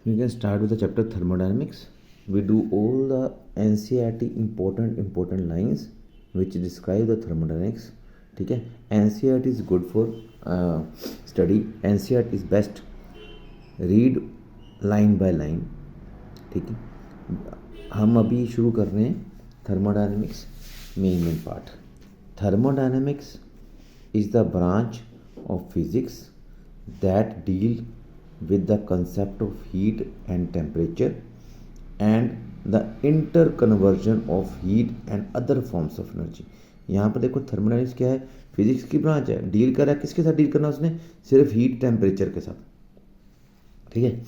We can start with the chapter thermodynamics. We do all the NCERT important lines which describe the thermodynamics. ठीक है, NCERT is good for study. NCERT is best. Read line by line. ठीक है, हम अभी शुरू कर रहे हैं thermodynamics main part. Thermodynamics is the branch of physics that deal with the concept of heat and temperature and the interconversion of heat and other forms of energy. यहाँ पर देखो थर्मोडायनेमिक्स क्या है, फिजिक्स की ब्रांच है. Deal कर रहा है किसके साथ डील करना उसने, सिर्फ हीट टेम्परेचर के साथ. ठीक है,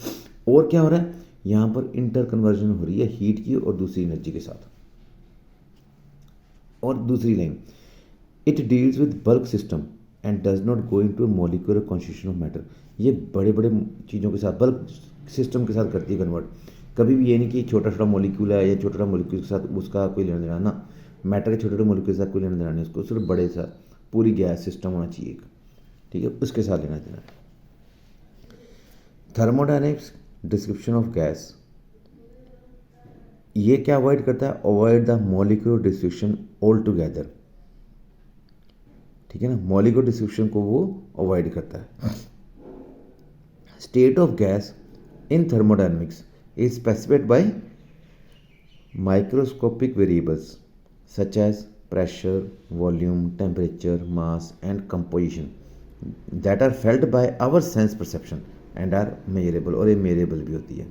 और क्या हो रहा है यहाँ पर, इंटर कन्वर्जन हो रही है हीट की और दूसरी एनर्जी के साथ. और दूसरी line, it deals with bulk system and does not go into molecular constitution of matter. ये बड़े बड़े चीज़ों के साथ, बल्क सिस्टम के साथ करती है कन्वर्ट. कभी भी ये नहीं कि छोटा छोटा मॉलिक्यूल है या छोटा छोटा मॉलिक्यूल के साथ उसका कोई लेना देना ना. मैटर के छोटे छोटे मॉलिक्यूल के साथ कोई लेना देना नहीं, उसको सिर्फ बड़े साथ पूरी गैस सिस्टम होना चाहिए एक. ठीक है, उसके साथ लेना देना. थर्मोडायनेमिक्स डिस्क्रिप्शन ऑफ गैस, ये क्या अवॉइड करता है, avoid the molecular description all together. ठीक है ना, मॉलिक्यूलर डिस्क्रिप्शन को वो अवॉइड करता है. State of gas in thermodynamics is specified by microscopic variables such as pressure, volume, temperature, mass and composition that are felt by our sense perception and are measurable. और ये measurable भी होती है.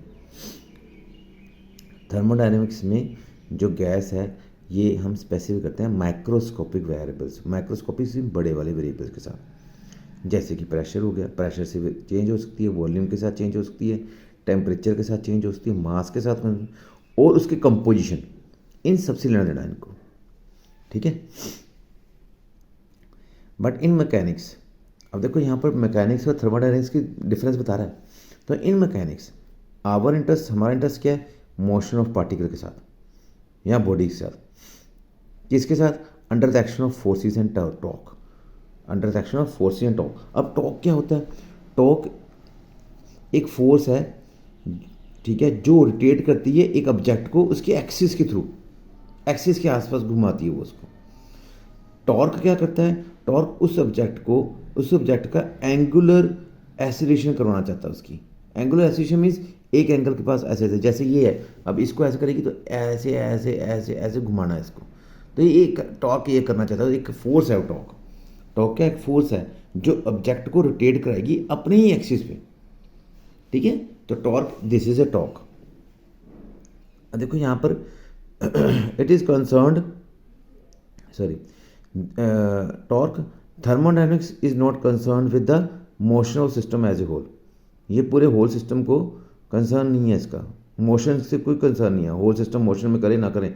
Thermodynamics में जो gas है ये हम स्पेसिफिक करते हैं माइक्रोस्कोपिक वेरिएबल्स. माइक्रोस्कोपिक से बड़े वाले वेरिएबल्स के साथ, जैसे कि प्रेशर हो गया, प्रेशर से चेंज हो सकती है, वॉल्यूम के साथ चेंज हो सकती है, टेम्परेचर के साथ चेंज हो सकती है, मास के साथ, और उसके कंपोजिशन, इन सबसे लेना देना इनको. ठीक है, बट इन मैकेनिक्स, अब देखो यहाँ पर मैकेनिक्स और थर्मोडायनेमिक्स की डिफरेंस बता रहा है. तो इन मैकेनिक्स आवर इंटरेस्ट, हमारा इंटरेस्ट क्या है, मोशन ऑफ पार्टिकल के साथ या बॉडी के साथ. किसके साथ, under the action of forces and torque. Under the action of forces and torque. अब टॉर्क क्या होता है, टॉर्क एक फोर्स है, ठीक है, जो रोटेट करती है एक ऑब्जेक्ट को उसके एक्सिस के थ्रू, एक्सिस के आसपास घुमाती है वो उसको. टॉर्क क्या करता है, टॉर्क उस ऑब्जेक्ट को, उस ऑब्जेक्ट का एंगुलर एसिलेशन करवाना चाहता है. उसकी एंगुलर एसिलेशन मीन्स एक एंगल के पास ऐसे ऐसे, जैसे ये है, अब इसको ऐसे करेगी तो ऐसे ऐसे ऐसे ऐसे घुमाना है इसको. तो ये एक टॉर्क ये करना चाहता है, एक फोर्स है वो टॉर्क. टॉर्क क्या एक फोर्स है जो ऑब्जेक्ट को रोटेट कराएगी अपने ही एक्सिस पे. ठीक है, तो torque, this is a torque. देखो यहाँ पर it is concerned, sorry, torque, thermodynamics is not concern with the motion of system as a whole. ये पूरे होल सिस्टम को कंसर्न नहीं है, इसका मोशन से कोई कंसर्न नहीं है. होल सिस्टम मोशन में करे ना करें,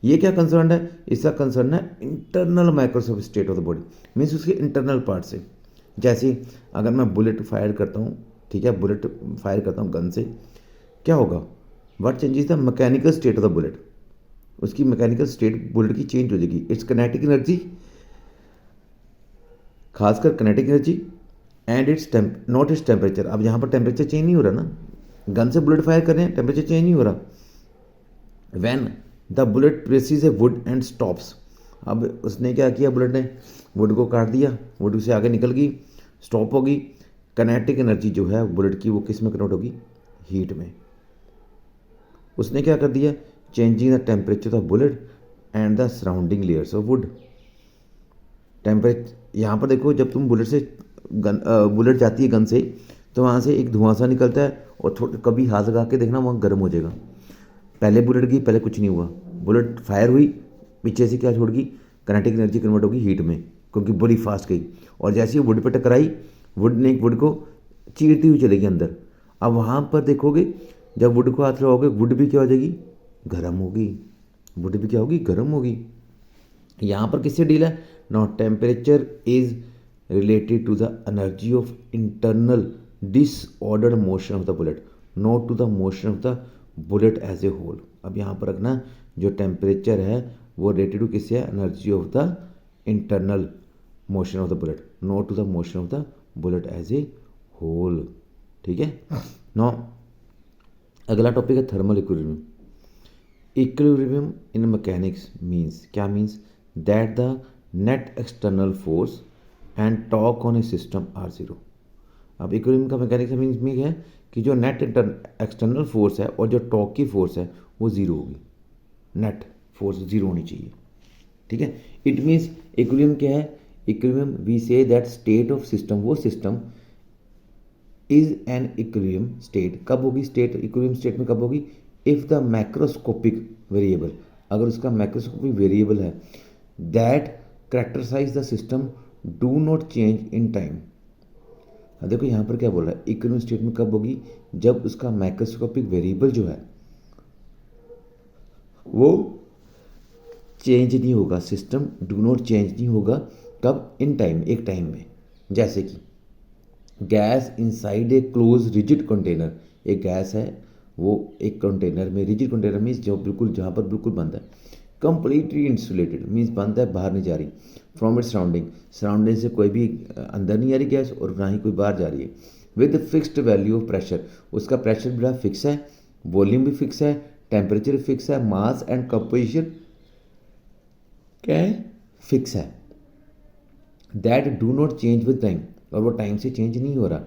ये क्या कंसर्न है, इसका कंसर्न है internal microscopic state of the body, means उसके इंटरनल पार्ट से. जैसे अगर मैं बुलेट फायर करता हूँ, ठीक है, बुलेट फायर करता हूँ गन से, क्या होगा, what changes the mechanical state of the bullet. उसकी मैकेनिकल स्टेट बुलेट की चेंज हो जाएगी. इट्स कनेटिक एनर्जी, खासकर kinetic energy, and it's not its temperature. अब यहाँ पर टेम्परेचर चेंज नहीं हो रहा ना, गन से बुलेट फायर कर रहे हैं, टेम्परेचर चेंज नहीं हो रहा. When the bullet precious A would and stops. अब उसने क्या किया, बुलेट ने वुड को काट दिया, वुड से आगे निकल गई, स्टॉप होगी. कनेटिक एनर्जी जो है बुलेट की वो किस में कन्वर्ट होगी, हीट में. उसने क्या कर दिया, changing the temperature of bullet and the surrounding layers of would. Temperature यहाँ पर देखो, जब तुम बुलेट से बुलेट जाती है गन से, तो वहाँ से एक धुआं सा निकलता है, और कभी हाथ लगा के देखना वहाँ गर्म हो जाएगा. पहले बुलेट गई, पहले कुछ नहीं हुआ, बुलेट फायर हुई, पीछे से क्या छोड़ गई, कनेटिक एनर्जी कन्वर्ट होगी हीट में, क्योंकि बड़ी फास्ट गई. और जैसे ही वुड पे टकराई, वुड ने वुड को चीरती हुई चलेगी अंदर. अब वहाँ पर देखोगे, जब वुड को हाथ लगाओगे, वुड भी क्या हो जाएगी, गर्म होगी. वुड भी क्या होगी, गर्म होगी. यहाँ पर किससे डील है, now temperature is related to the energy of internal disordered motion of the bullet, not to the motion of the bullet as a whole. अब यहाँ पर रखना, जो टेम्परेचर है वो रिलेटेड टू किससे है, energy of the internal motion of the bullet, not to the motion of the bullet as a whole. ठीक है, नो अगला टॉपिक है thermal equilibrium. Equilibrium in mechanics means, क्या means, that the net external force and torque on a system are zero. अब equilibrium का mechanics means में है कि जो नेट एक्सटर्नल फोर्स है और जो टॉर्क की फोर्स है वो ज़ीरो होगी, नेट फोर्स ज़ीरो होनी चाहिए। ठीक है, इट मीन्स इक्विलिब्रियम क्या है, equilibrium we say that state of system, वो system is an equilibrium state, कब होगी स्टेट, इक्विलिब्रियम स्टेट में कब होगी, इफ द मैक्रोस्कोपिक वेरिएबल, अगर उसका मैक्रोस्कोपिक वेरिएबल है, that characterize the system do not change in time. देखो यहाँ पर क्या बोल रहा है, इक्विलिब्रियम स्टेट में कब होगी, जब उसका मैक्रोस्कोपिक वेरिएबल जो है वो चेंज नहीं होगा, सिस्टम डू नॉट चेंज नहीं होगा, कब, इन टाइम, एक टाइम में। जैसे कि gas inside a close rigid container, एक गैस है वो एक कंटेनर में, रिजिड कंटेनर मीन्स जो बिल्कुल, जहाँ पर बिल्कुल बंद है, कंप्लीटली इंसुलेटेड मीन्स बंद है, बाहर नहीं जा रही, फ्रॉम इट सराउंडिंग, सराउंडिंग से कोई भी अंदर नहीं आ रही गैस और ना ही कोई बाहर जा रही है, with fixed value of pressure, उसका प्रेशर बड़ा फिक्स है, वॉल्यूम भी फिक्स है, टेम्परेचर फिक्स है, मास एंड कंपोजिशन क्या है, फिक्स है, that do not change with time, और वो टाइम से चेंज नहीं हो रहा,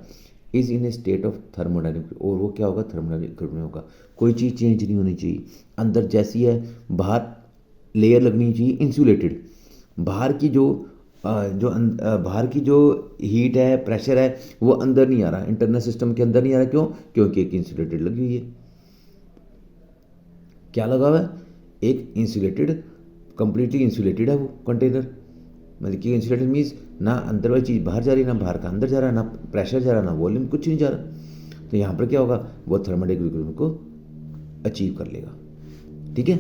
is in a state of thermodynamic, और वो क्या होगा, थर्मोडायनेमिक होगा, कोई चीज़ चेंज नहीं होनी चाहिए, अंदर जैसी है, बाहर लेयर लगनी चाहिए इंसुलेटेड, बाहर की जो बाहर की जो हीट है, प्रेशर है, वो अंदर नहीं आ रहा, इंटरनल सिस्टम के अंदर नहीं आ रहा, क्यों, क्योंकि एक इंसुलेटेड लगी हुई है, क्या लगा हुआ है, एक इंसुलेटेड, कंप्लीटली इंसुलेटेड है वो कंटेनर, मतलब कि इंसुलेटेड मीन्स ना अंदर वाली चीज़ बाहर जा रही, ना बाहर का अंदर जा रहा, ना प्रेशर जा रहा, ना वॉल्यूम, कुछ नहीं जा रहा, तो यहाँ पर क्या होगा, वो थर्मोडायनेमिक इक्विलिब्रियम को अचीव कर लेगा। ठीक है,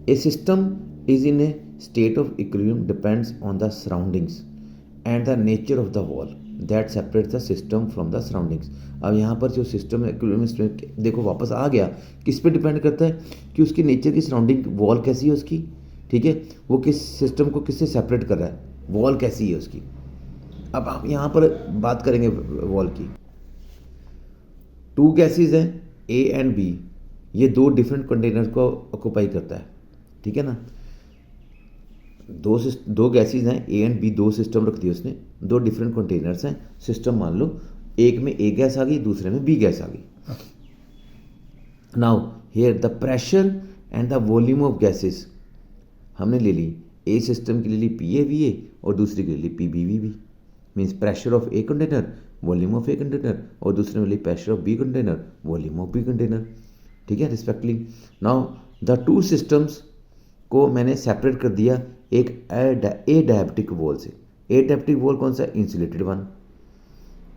a system is in a state of equilibrium depends on the surroundings and the nature of the wall that separates the system from the surroundings. अब यहाँ पर जो सिस्टम है इक्विलिब्रियम, देखो वापस आ गया, किस पे डिपेंड करता है, कि उसकी नेचर की सराउंडिंग, वॉल कैसी है उसकी, ठीक है, वो किस सिस्टम को किससे सेपरेट कर रहा है, वॉल कैसी है उसकी। अब आप यहाँ पर बात करेंगे वॉल की, टू गैसेज हैं ए एंड बी, ये दो डिफरेंट कंटेनर को ऑक्यूपाई करता है, ठीक है ना, दो गैसेज हैं ए एंड बी, दो सिस्टम रख दिए उसने, दो डिफरेंट कंटेनर्स हैं, सिस्टम मान लो, एक में ए गैस आ गई, दूसरे में बी गैस आ गई। Now here the pressure and the volume of gases हमने ले ली, ए सिस्टम की ले ली पी ए वी ए और दूसरी की ले ली P B V B, means pressure of A container, volume of A container, और दूसरे में ले pressure of B container, volume of B container, ठीक है, respectively. Now the two systems को मैंने सेपरेट कर दिया एक ए डायबिटिक वॉल से। ए डायबिटिक वॉल कौन सा, इंसुलेटेड वन,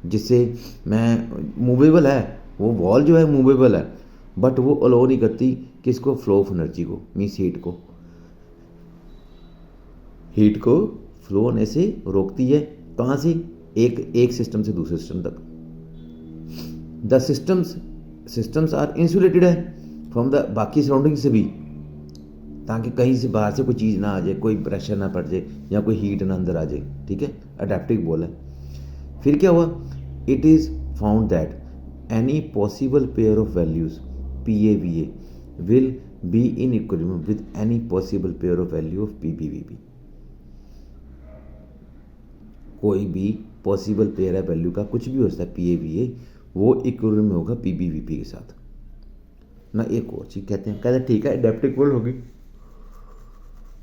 जिससे मैं मूवेबल है, वो वॉल जो है मूवेबल है, बट वो अलो नहीं करती किसको, फ्लो ऑफ एनर्जी को, मीन्स हीट को फ्लो होने से रोकती है, कहाँ से, एक सिस्टम से दूसरे सिस्टम तक। द सिस्टम्स आर इंसुलेटेड है फ्रॉम द बाकी सराउंडिंग से भी, ताकि कहीं से बाहर से कोई चीज़ ना आ जाए, कोई प्रेशर ना पड़ जाए या कोई हीट ना अंदर आ जाए, ठीक है, अडेप्टिव वॉल है। फिर क्या हुआ, it is found that any possible pair of values P A V A will be in equilibrium with any possible pair of value of P B V B. कोई भी पॉसिबल पेयर है value का, कुछ भी हो सकता है P A V ए, वो इक्विलिब्रियम में होगा पी बी वी पी के साथ ना। एक और चीज़ कहते हैं ठीक है, एडेप्टिक वॉल होगी।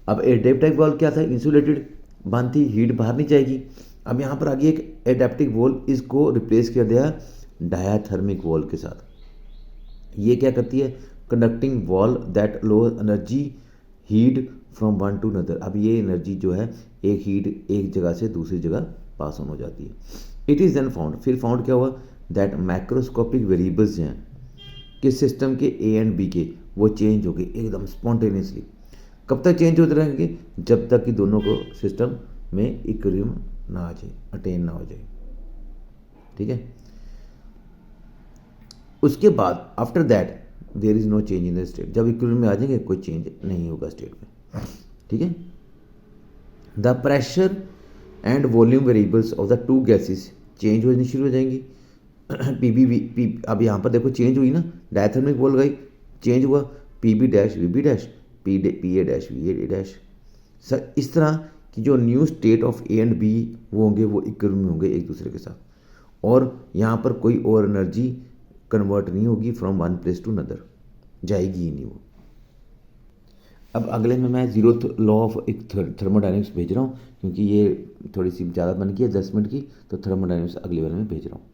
अब एडेप्टिक वॉल क्या था, इंसुलेटेड बंद थी, हीट बाहर नहीं जाएगी। अब यहाँ पर आगे एक एडेप्टिक वॉल, इसको रिप्लेस किया गया डायाथर्मिक वॉल के साथ। ये क्या करती है, conducting wall that low energy heat from one two another. अब ये एनर्जी जो है, एक हीट एक जगह से दूसरी जगह पास ऑन हो जाती है। इट इज़ देन फाउंड, फिर फाउंड क्या हुआ, दैट मैक्रोस्कोपिक वेरिएबल्स हैं किस सिस्टम के, ए एंड बी के, वो चेंज हो गए एकदम स्पॉन्टेनियसली। कब तक चेंज होते रहेंगे, जब तक कि दोनों को सिस्टम में इक्विलिब्रियम ना आ जाए, अटेन ना हो जाए, ठीक है। उसके बाद after that there is no change in the state, जब इक्विलिब्रियम में आ जाएंगे कोई चेंज नहीं होगा स्टेट में, ठीक है। The pressure and volume variables of the two gases change होनी शुरू हो जाएंगी, पी बी वी पी, अब यहाँ पर देखो चेंज हुई ना, डायथर्मिक बोल गई, चेंज हुआ P B dash V B dash P A dash V A dash. Sir इस तरह कि जो new state of A and B वो होंगे, वो इक्विलिब्रियम में होंगे एक दूसरे के साथ, और यहाँ पर कोई और एनर्जी कन्वर्ट नहीं होगी from one place to another, जाएगी ही नहीं वो। अब अगले में मैं जीरो लॉ ऑफ एक थर्मोडाइनमिक्स भेज रहा हूँ, क्योंकि ये थोड़ी सी ज़्यादा बन गई है 10 मिनट की, तो थर्मोडाइनमिक्स अगले वाले में भेज रहा हूँ।